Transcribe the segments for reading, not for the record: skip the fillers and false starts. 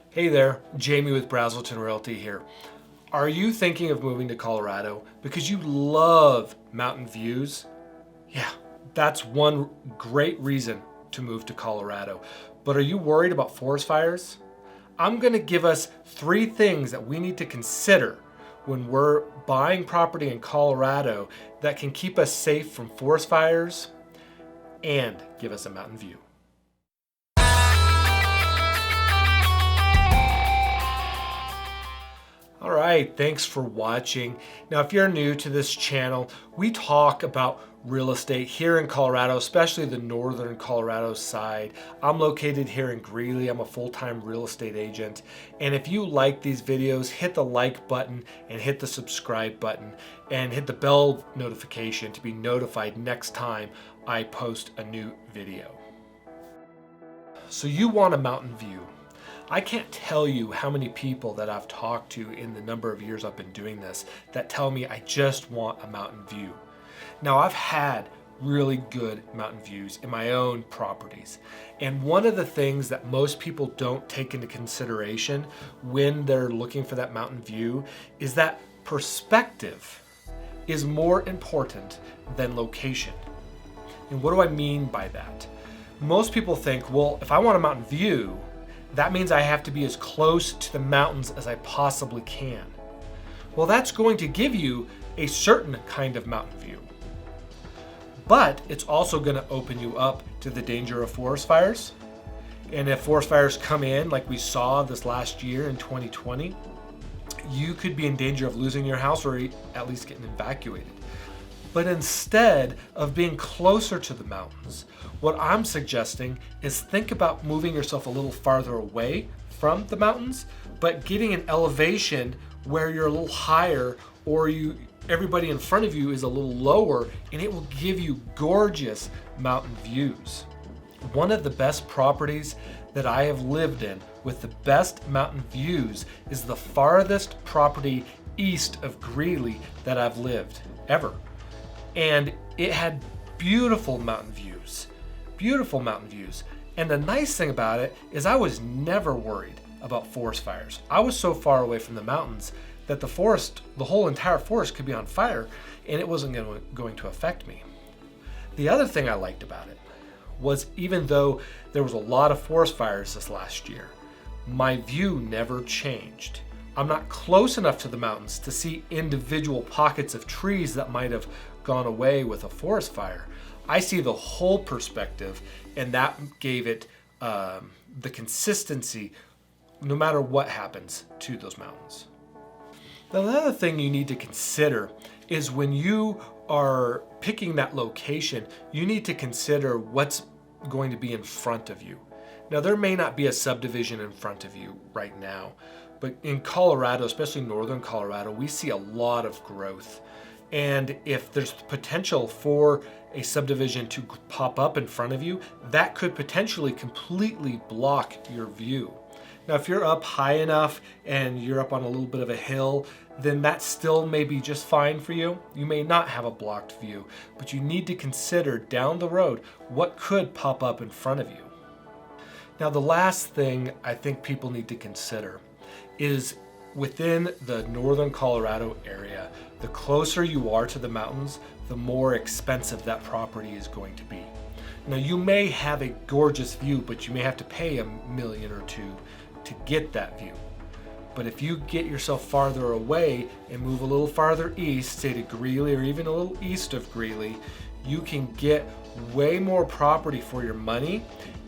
Hey there, Jamie with Brazelton Realty here. Are you thinking of moving to Colorado because you love mountain views? Yeah, that's one great reason to move to Colorado. But are you worried about forest fires? I'm going to give us 3 things that we need to consider when we're buying property in Colorado that can keep us safe from forest fires and give us a mountain view. All right, thanks for watching. Now, if you're new to this channel, we talk about real estate here in Colorado, especially the northern Colorado side. I'm located here in Greeley. I'm a full-time real estate agent. And if you like these videos, hit the like button and hit the subscribe button and hit the bell notification to be notified next time I post a new video. So you want a mountain view. I can't tell you how many people that I've talked to in the number of years I've been doing this that tell me I just want a mountain view. Now, I've had really good mountain views in my own properties. And one of the things that most people don't take into consideration when they're looking for that mountain view is that perspective is more important than location. And what do I mean by that? Most people think, well, if I want a mountain view, that means I have to be as close to the mountains as I possibly can. Well, that's going to give you a certain kind of mountain view. But it's also going to open you up to the danger of forest fires. And if forest fires come in, like we saw this last year in 2020, you could be in danger of losing your house or at least getting evacuated. But instead of being closer to the mountains, what I'm suggesting is think about moving yourself a little farther away from the mountains, but getting an elevation where you're a little higher or everybody in front of you is a little lower, and it will give you gorgeous mountain views. One of the best properties that I have lived in with the best mountain views is the farthest property east of Greeley that I've lived ever. And it had beautiful mountain views. And the nice thing about it is I was never worried about forest fires. I was so far away from the mountains that the whole entire forest could be on fire and it wasn't going to affect me. The other thing I liked about it was even though there was a lot of forest fires this last year, my view never changed. I'm not close enough to the mountains to see individual pockets of trees that might have gone away with a forest fire. I see the whole perspective, and that gave it the consistency no matter what happens to those mountains. Now, the other thing you need to consider is when you are picking that location, you need to consider what's going to be in front of you. Now, there may not be a subdivision in front of you right now, but in Colorado, especially northern Colorado, we see a lot of growth. And if there's potential for a subdivision to pop up in front of you, that could potentially completely block your view. Now, if you're up high enough and you're up on a little bit of a hill, then that still may be just fine for you. You may not have a blocked view, but you need to consider down the road what could pop up in front of you. Now, the last thing I think people need to consider is within the northern Colorado area, the closer you are to the mountains, the more expensive that property is going to be. Now, you may have a gorgeous view, but you may have to pay $1 million or $2 million to get that view. But if you get yourself farther away and move a little farther east, say to Greeley or even a little east of Greeley, you can get way more property for your money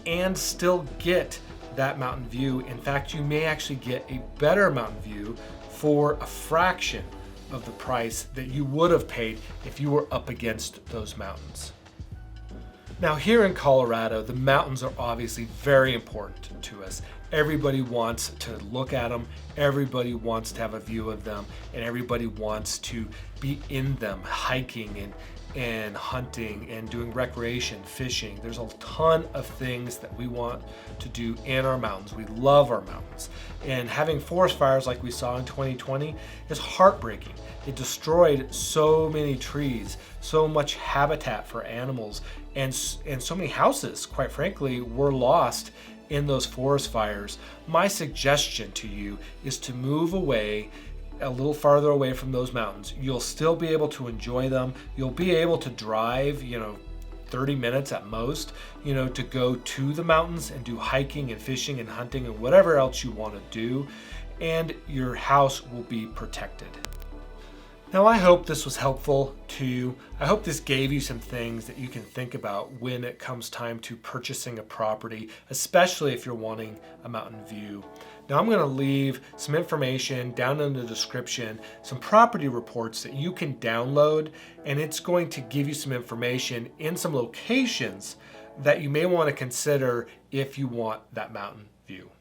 and still get that mountain view. In fact, you may actually get a better mountain view for a fraction of the price that you would have paid if you were up against those mountains. Now, here in Colorado, the mountains are obviously very important to us. Everybody wants to look at them, everybody wants to have a view of them, and everybody wants to be in them, hiking and hunting and doing recreation, fishing. There's a ton of things that we want to do in our mountains. We love our mountains. And having forest fires like we saw in 2020 is heartbreaking. It destroyed so many trees, so much habitat for animals, and so many houses, quite frankly, were lost in those forest fires, my suggestion to you is to move away a little farther away from those mountains. You'll still be able to enjoy them. You'll be able to drive, 30 minutes at most, to go to the mountains and do hiking and fishing and hunting and whatever else you want to do. And your house will be protected. Now, I hope this was helpful to you. I hope this gave you some things that you can think about when it comes time to purchasing a property, especially if you're wanting a mountain view. Now, I'm going to leave some information down in the description, some property reports that you can download, and it's going to give you some information in some locations that you may want to consider if you want that mountain view.